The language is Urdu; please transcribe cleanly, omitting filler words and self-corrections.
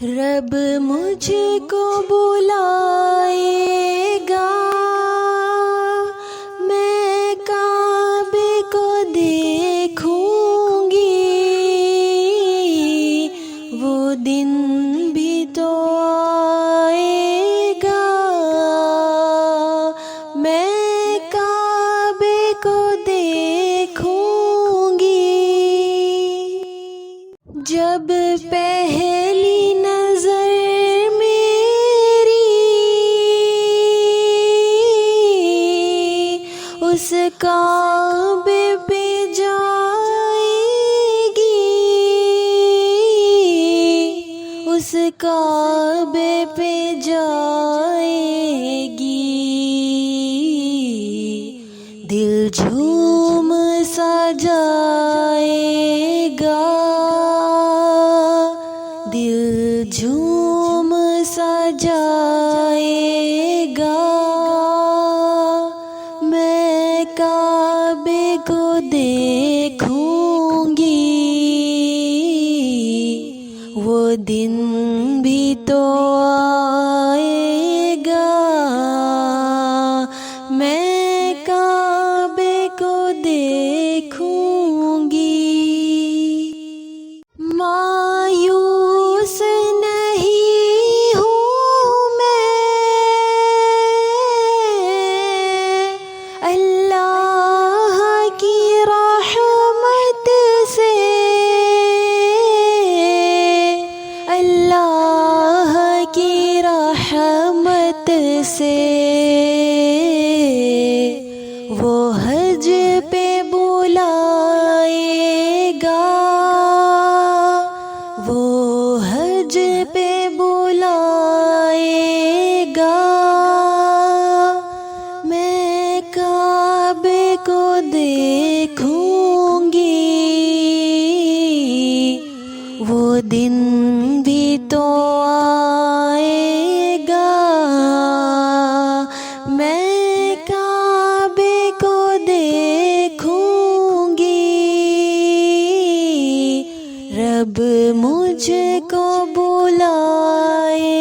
رب مجھ کو بلائے گا، میں کعبے کو دیکھوں گی، وہ دن بھی تو آئے گا، میں کعبے کو دیکھوں گی، جب پہلی نظر میری اس کعبے پہ جائے گی، اس کعبے پہ جائے گی، دل جھوم سا جائے گا، دل جھوم سا جائے گا، میں کعبے کو دیکھوں گی، وہ دن بھی تو آئے گا، میں کعبے کو دیکھوں گی، مایوس نہیں ہوں میں اللہ کی رحمت سے، اللہ کی رحمت سے، وہ حج پہ بلائے گا، وہ حج پہ بلائے گا، میں کعبے کو دیکھوں گی، وہ دن بھی تو آئے گا، میں کعبے کو دیکھوں گی، رب مجھ کو بلائے